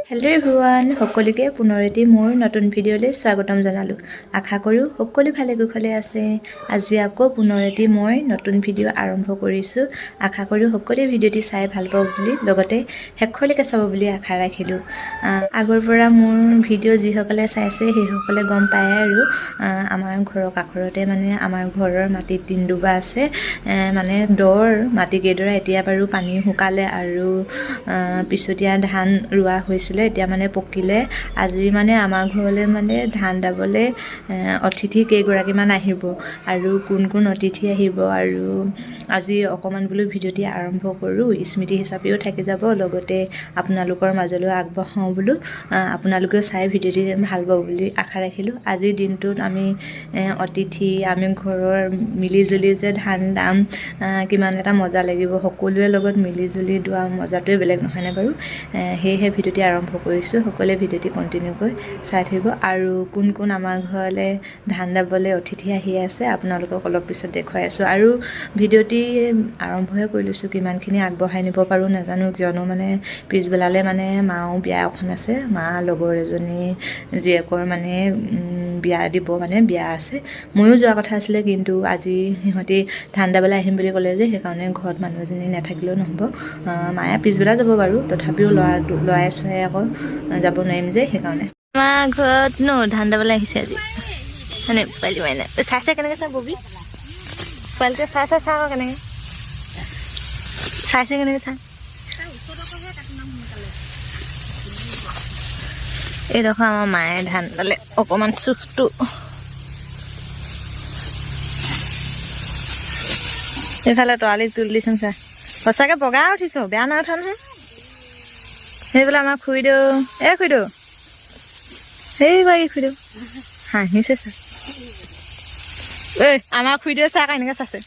Hello' everyone, সকলোকে পুনৰ এটি মোৰ নতুন ভিডিঅ'লৈ স্বাগতম জনালোঁ। আশা কৰোঁ সকলো ভালে কুশলে আছে। আজি আকৌ পুনৰ এটি মই নতুন ভিডিঅ' আৰম্ভ কৰিছোঁ। আশা কৰোঁ সকলোৱে ভিডিঅ'টি চাই ভাল পাব বুলি, লগতে শেষলৈকে চাব বুলি আশা ৰাখিলোঁ। আগৰ পৰা মোৰ ভিডিঅ' যিসকলে চাইছে সেইসকলে গম পায় আৰু আমাৰ ঘৰৰ কাষৰতে মানে আমাৰ ঘৰৰ মাটিত তিনদুবা আছে। মানে দৰ মাটিকেইডৰা এতিয়া বাৰু পানী শুকালে আৰু পিছতীয়া ধান ৰোৱা হৈছিলে, এতিয়া মানে পকিলে। আজি মানে আমাৰ ঘৰলৈ মানে ধান দাবলৈ অতিথি কেইগৰাকীমান আহিব আৰু কোন কোন অতিথি আহিব আৰু আজি অকণমান বোলো ভিডিঅ'টি আৰম্ভ কৰোঁ, স্মৃতি হিচাপেও থাকি যাব, লগতে আপোনালোকৰ মাজলৈ আগবঢ়াওঁ বোলো। আপোনালোকেও চাই ভিডিঅ'টি ভাল পাব বুলি আশা ৰাখিলোঁ। আজিৰ দিনটোত আমি অতিথি, আমি ঘৰৰ মিলিজুলি যে ধান দাম কিমান এটা মজা লাগিব, সকলোৰে লগত মিলিজুলি দোৱা মজাটোৱে বেলেগ নহয়নে বাৰু। সেয়েহে ভিডিঅ'টি আৰম্ভ কৰিছোঁ। সকলোৱে ভিডিঅ'টি কণ্টিনিউকৈ চাই থাকিব। আৰু কোন কোন আমাৰ ঘৰলৈ ধান দাবলৈ অতিথি আহি আছে আপোনালোকক অলপ পিছত দেখুৱাই আছোঁ। আৰু ভিডিঅ'টি আৰম্ভহে কৰি লৈছোঁ, কিমানখিনি আগবঢ়াই নিব পাৰোঁ নাজানো, কিয়নো মানে পিছবেলালৈ মানে মাও বিয়া এখন আছে, মা লগৰ এজনী জীয়েকৰ মানে বিয়া দিব, মানে বিয়া আছে। ময়ো যোৱা কথা আছিলে, কিন্তু আজি সিহঁতি ধান দাবলৈ আহিম বুলি ক'লে যে, সেইকাৰণে ঘৰত মানুহ এজনী নাথাকিলেও নহ'ব। মায়ে পিছবেলা যাব বাৰু, তথাপিও ল'ৰাই চৰাই আকৌ যাব নোৱাৰিম যে, সেইকাৰণে। আমাৰ ঘৰত ধান দাবলৈ আহিছে আজি মানে পোৱালি মানে চাইছে কেনেকৈ চাই ববি, পোৱালিটোৱে চাই আকৌ কেনেকৈ চাইছে, কেনেকৈ চাই। এইডোখৰ আমাৰ মায়ে ধান দালে, অকণমান চুখটো এইফালে তৰালি তুলি দিচোন চা, সঁচাকৈ বগা উঠিছ, বেয়া নাই উঠা নহয়। সেইফালে আমাৰ খুৰীদেউ, খুৰীদেউ সেইগৰাকী খুৰীদেউ হাঁহিছে চা, আমাৰ খুৰীদেউ চা আকৌ এনেকৈ চাইছে।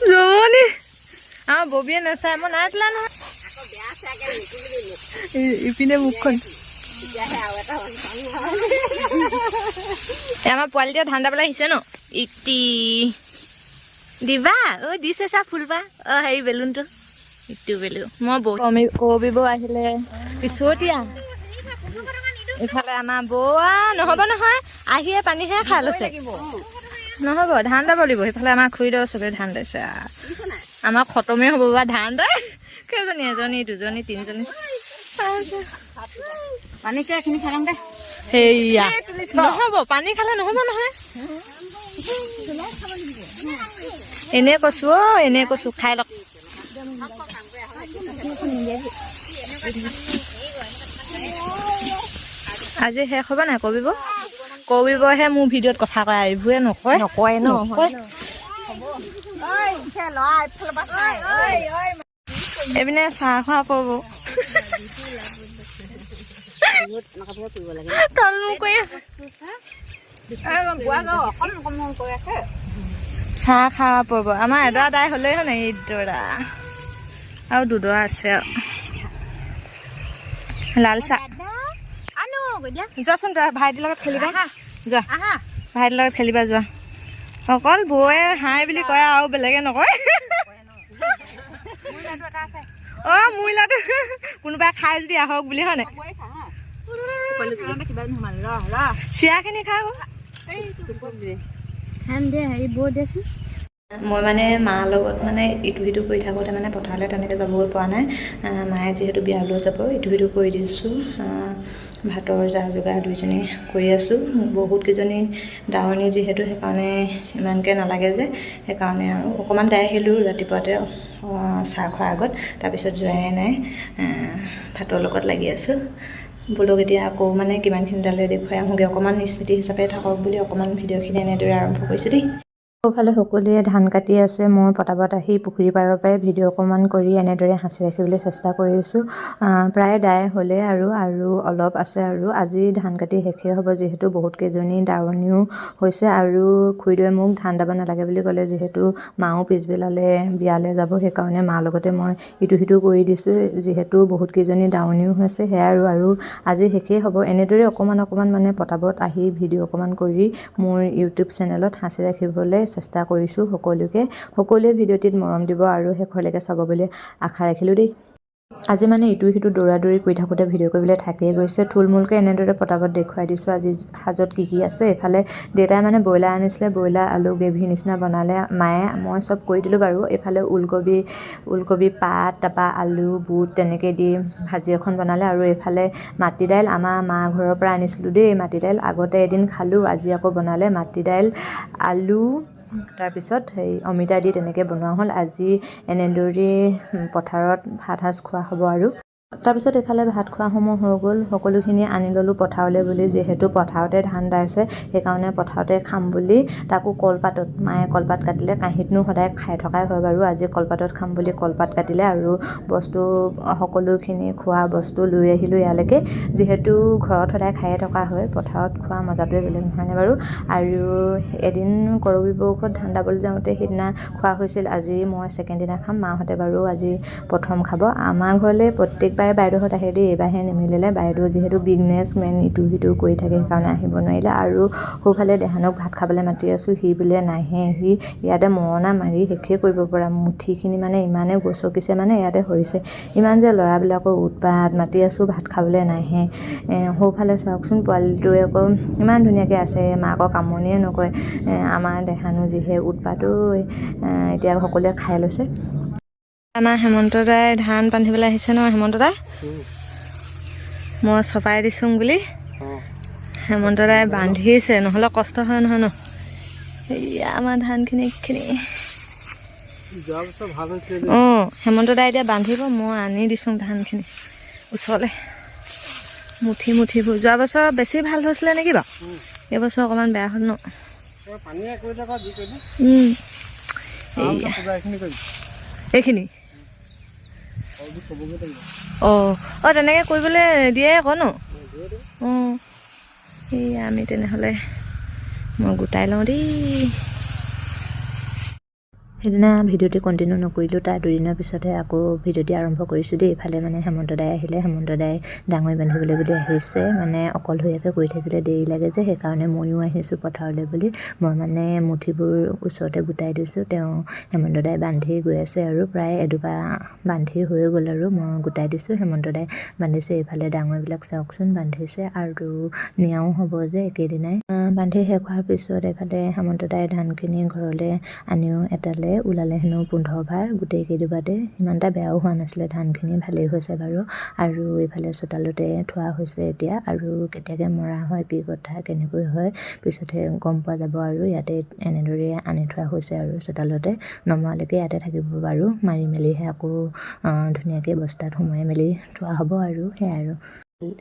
জমনি, আমাৰ ববিয়ে নাচায়, মই নাই তোলা নহয়। ইপিনে মুখখন আমাৰ পোৱালিটোৱে ধান দাবলৈ আহিছে ন, ইটি দিবা দিছে চা ফুলপা, হেৰি বেলুনটো, ইটো বেলুন মই কবিব আহিলে পিছতীয়া। ইফালে আমাৰ বৌৱা নহ'ব নহয়, আহিয়ে পানীহে খাই লৈছে, নহ'ব ধান দাব লাগিব। সেইফালে আমাৰ খুৰীদেউ চবে ধান দাইছে, আমাৰ খতমেই হ'ব বা ধান দাই। কেইজনী, এজনী দুজনী তিনিজনী, সেয়া নহ'ব, পানী খালে নহ'ব নহয়। এনে কৈছো, এনে কৈছো, খাই লওক। আজি শেষ হ'ব নাই কবিবহে মোৰ ভিডিঅ'ত কথা কয়, এইবোৰে নকয় ন। এইপিনে চাহ খোৱা পাব, চাহ খাওয়া পাব। আমাৰ এডৰা দাই হ'লেই হয় নাই, এইডৰা আৰু দুডৰা আছে আৰু লাল চাহ। যোৱাচোন, যোৱা ভাইটিৰ লগত খেলিবা, যোৱা ভাইটিৰ লগত খেলিবা, যোৱা। অকল বৌয়ে হাই বুলি কয় আৰু বেলেগে নকয়। মোৰ লাটো কোনোবাই খাই যদি আহক বুলি, হয় নাই। চিৰাখিনি খাই মই মানে মাৰ লগত মানে ইটো সিটো কৰি থাকোঁতে মানে পথাৰলৈ তেনেকৈ যাবগৈ পৰা নাই। মায়ে যিহেতু বিয়ালৈ যাব, ইটো সিটো কৰি দিছোঁ। ভাতৰ যা যোগাৰ দুইজনী কৰি আছোঁ। বহুতকেইজনী দাৱনী যিহেতু, সেইকাৰণে ইমানকৈ নালাগে যে, সেইকাৰণে আৰু অকণমান দাই আহিলোঁ ৰাতিপুৱাতে চাহ খোৱাৰ আগত। তাৰপিছত যোৱাই নাই, ভাতৰ লগত লাগি আছোঁ। বোলক এতিয়া আকৌ মানে কিমানখিনি দালে দেখুৱাই আহোঁগৈ, অকণমান স্মৃতি হিচাপে থাকক বুলি অকণমান ভিডিঅ'খিনি এনেদৰে আৰম্ভ কৰিছোঁ দেই। সৌফালে সকলোৱে ধান কাটি আছে, মই পটাপট আহি পুখুৰী পাৰৰ পৰাই ভিডিঅ' অকণমান কৰি এনেদৰে সাঁচি ৰাখিবলৈ চেষ্টা কৰিছোঁ। প্ৰায় দাই হ'লে আৰু অলপ আছে, আৰু আজি ধান কাটি শেষেই হ'ব, যিহেতু বহুতকেইজনী দাৱনীও হৈছে। আৰু খুৰীদেৱে মোক ধান দাব নালাগে বুলি ক'লে, যিহেতু মাও পিছবেলালৈ বিয়ালৈ যাব, সেইকাৰণে মাৰ লগতে মই ইটো সিটো কৰি দিছোঁ। যিহেতু বহুতকেইজনী দাৱনীও হৈছে, সেয়া আৰু আজি শেষেই হ'ব। এনেদৰে অকণমান মানে পটাপট আহি ভিডিঅ' অকণমান কৰি মোৰ ইউটিউব চেনেলত সাঁচি ৰাখিবলৈ চেষ্টা কৰিছোঁ সকলোৱে ভিডিঅ'টিত মৰম দিব আৰু শেষলৈকে চাব বুলি আশা ৰাখিলোঁ দেই। আজি মানে ইটো সিটো দৌৰা-দৌৰি কৰি থাকোঁতে ভিডিঅ' কৰিবলৈ থাকিয়ে গৈছে। থুলমূলকৈ এনেদৰে পটাপট দেখুৱাই দিছোঁ আজি সাজত কি আছে। এইফালে দেউতাই মানে ব্ৰইলাৰ আনিছিলে, ব্ৰইলাৰ আলু গ্ৰেভি নিচিনা বনালে মায়ে, মই চব কৰি দিলোঁ বাৰু। এইফালে ওলকবি পাত, তাৰপৰা আলু বুট তেনেকৈ দি ভাজি এখন বনালে আৰু এইফালে মাটি দাইল আমাৰ মা ঘৰৰ পৰা আনিছিলোঁ দেই। মাটি দাইল আগতে এদিন খালোঁ, আজি আকৌ বনালে মাটি দাইল আলু তাৰপিছত অমিতা দি তেনেকৈ বনোৱা হ'ল। আজি এনেদৰে পথাৰত ভাত সাজ খোৱা হ'ব আৰু তাৰপিছত এইফালে ভাত খোৱা সময় হৈ গ'ল। সকলোখিনি আনি ল'লোঁ পথাৰলৈ বুলি, যিহেতু পথাৰতে ধান দাইছে সেইকাৰণে পথাৰতে খাম বুলি। তাকো কলপাতত মায়ে কলপাত কাটিলে, কাঁহীতনো সদায় খাই থকাই হয় বাৰু। আজি কলপাতত খাম বুলি কলপাত কাটিলে আৰু বস্তু সকলোখিনি খোৱা বস্তু লৈ আহিলোঁ ইয়ালৈকে, যিহেতু ঘৰত সদায় খায়ে থকা হয়। পথাৰত খোৱা মজাটোৱে বেলেগ নহয়নে বাৰু। আৰু এদিন কৰবী বৰষুত ধান দাবলৈ যাওঁতে সেইদিনা খোৱা হৈছিল, আজি মই ছেকেণ্ড দিনা খাম। মাহঁতে বাৰু আজি প্ৰথম খাব। আমাৰ ঘৰলৈ প্ৰত্যেকবাৰে বাইদেউহঁত আহে দেই, এইবাৰহে নিমিলিলে। বাইদেউ যিহেতু বিজনেছমেন, ইটো সিটো কৰি থাকে সেইকাৰণে আহিব নোৱাৰিলে। আৰু সৌফালে দেহানক ভাত খাবলৈ মাতি আছোঁ, সি বোলে নাহে। সি ইয়াতে মৰণা মাৰি শেষেই কৰিব পৰা, মুঠিখিনি মানে ইমানেই গচকিছে মানে ইয়াতে সৰিছে। ইমান যে ল'ৰাবিলাকৰ উৎপাত, মাতি আছোঁ ভাত খাবলৈ নাহে। সৌফালে চাওকচোন পোৱালিটোৱে আকৌ ইমান ধুনীয়াকৈ আছে, মাকক আমনিয়ে নকৰে। আমাৰ দেহানো যিহে উৎপাতো, এতিয়া সকলোৱে খাই লৈছে। আমাৰ হেমন্ত দাই ধান বান্ধিবলৈ আহিছে ন। হেমন্ত দা মই চপাই দিছোঁ বুলি হেমন্ত দাই বান্ধিছে, নহ'লে কষ্ট হয় নহয় ন। এয়া আমাৰ ধানখিনি হেমন্ত দাই এতিয়া বান্ধিব, মই আনি দিছোঁ ধানখিনি ওচৰলৈ মুঠিবোৰ। যোৱা বছৰ বেছি ভাল হৈছিলে নেকি বাৰু, এইবছৰ অকণমান বেয়া হ'ল ন। এইখিনি তেনেকৈ কৰিবলৈ দিয়ে আকৌ ন। এই আমি তেনেহ'লে মই গোটাই লওঁ দেই। সেইদিনা ভিডিঅ'টি কণ্টিনিউ নকৰিলোঁ, তাৰ দুদিনৰ পিছতহে আকৌ ভিডিঅ'টি আৰম্ভ কৰিছোঁ দেই। এইফালে মানে হেমন্ত দাই আহিলে, হেমন্ত দাই ডাঙৰি বান্ধিবলৈ বুলি আহিছে। মানে অকলশৰীয়াকৈ কৰি থাকিলে দেৰি লাগে যে, সেইকাৰণে ময়ো আহিছোঁ পথাৰলৈ বুলি। মই মানে মুঠিবোৰ ওচৰতে গোটাই দিছোঁ, তেওঁ হেমন্ত দাই বান্ধি গৈ আছে আৰু প্ৰায় এডোবা বান্ধি হৈ গ'ল আৰু মই গোটাই দিছোঁ। হেমন্ত দাই বান্ধিছে, এইফালে ডাঙৰিবিলাক চাওকচোন বান্ধিছে আৰু নিয়াও হ'ব যে একেদিনাই। বান্ধি শেষ হোৱাৰ পিছত এইফালে হেমন্ত দাই ধানখিনি ঘৰলৈ আনিও এটালে ওলালে হেনো 15 ভাৰ, গোটেই কেইডোবাতে ইমান এটা বেয়াও হোৱা নাছিলে, ধানখিনি ভালেই হৈছে বাৰু। আৰু এইফালে চোতালতে থোৱা হৈছে এতিয়া, আৰু কেতিয়াকৈ মৰা হয় কি কথা কেনেকৈ হয় পিছতহে গম পোৱা যাব। আৰু ইয়াতে এনেদৰে আনি থোৱা হৈছে আৰু চোতালতে, নমৰালৈকে ইয়াতে থাকিব বাৰু। মাৰি মেলিহে আকৌ ধুনীয়াকৈ বস্তাত সোমাই মেলি থোৱা হ'ব আৰু সেয়াই আৰু।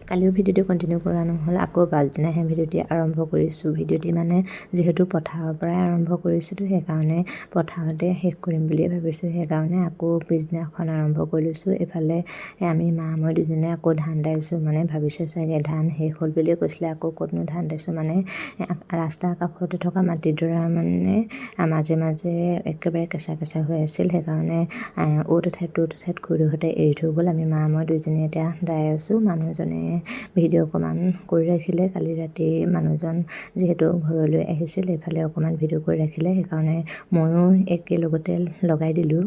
কালিও ভিডিঅ'টি কণ্টিনিউ কৰা নহ'ল, আকৌ পাছদিনাহে ভিডিঅ'টি আৰম্ভ কৰিছোঁ। ভিডিঅ'টি মানে যিহেতু পথাৰৰ পৰাই আৰম্ভ কৰিছিলোঁ, সেইকাৰণে পথাৰতে শেষ কৰিম বুলিয়ে ভাবিছোঁ, সেইকাৰণে আকৌ পিছদিনাখন আৰম্ভ কৰি লৈছোঁ। এইফালে আমি মই দুজনে আকৌ ধান দাইছোঁ, মানে ভাবিছে চাগে ধান শেষ হ'ল বুলিয়ে কৈছিলে, আকৌ ক'তনো ধান দাইছোঁ। মানে ৰাস্তাৰ কাষতে থকা মাটিডৰা মানে মাজে মাজে একেবাৰে কেঁচা হৈ আছিল, সেইকাৰণে অ'ত এঠাইত খুৰীদেউহঁতে এৰি থৈ গ'ল। আমি মই দুইজনী এতিয়া দাই আছোঁ। মানুহজনে ভিডিঅ' অকণমান কৰি ৰাখিলে, কালি ৰাতি মানুহজন যিহেতু ঘৰলৈ আহিছিল, এইফালে অকণমান ভিডিঅ' কৰি ৰাখিলে, সেইকাৰণে ময়ো একেলগতে লগাই দিলোঁ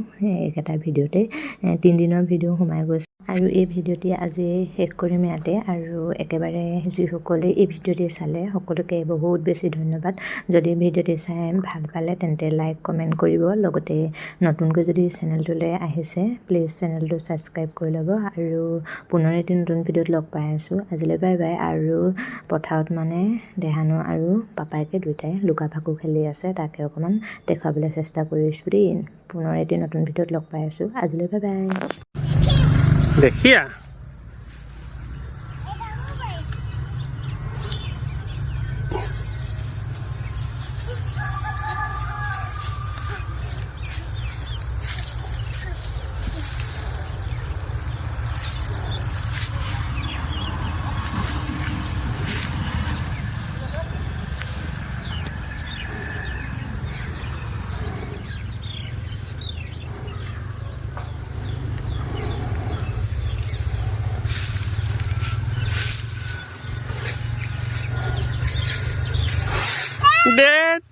একেটা ভিডিঅ'তে। 3 দিনৰ ভিডিঅ' সোমাই গৈছে। আৰু এই ভিডিঅ'টি আজি শেষ কৰিম ইয়াতে। আৰু একেবাৰে যিসকলে এই ভিডিঅ'টি চালে সকলোকে বহুত বেছি ধন্যবাদ। যদি ভিডিঅ'টি চাই ভাল পালে তেন্তে লাইক কমেণ্ট কৰিব, লগতে নতুনকৈ যদি চেনেলটোলৈ আহিছে প্লিজ চেনেলটো ছাবস্ক্ৰাইব কৰি ল'ব। আৰু পুনৰ এটি নতুন ভিডিঅ'ত লগ পাই আছোঁ। আজিলৈ বাই বাই। আৰু পথাৰত মানে দেহানো আৰু পাপাইকে দুয়োটাই লুকা ভাকু খেলি আছে, তাকে অকণমান দেখুৱাবলৈ চেষ্টা কৰিছোঁ দেই। পুনৰ এটি নতুন ভিডিঅ'ত লগ পাই আছোঁ। আজিলৈ বাই বাই। देखिए Dad.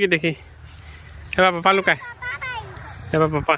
দেখি এবাৰ পাপা লুকাই এবাৰ পাপা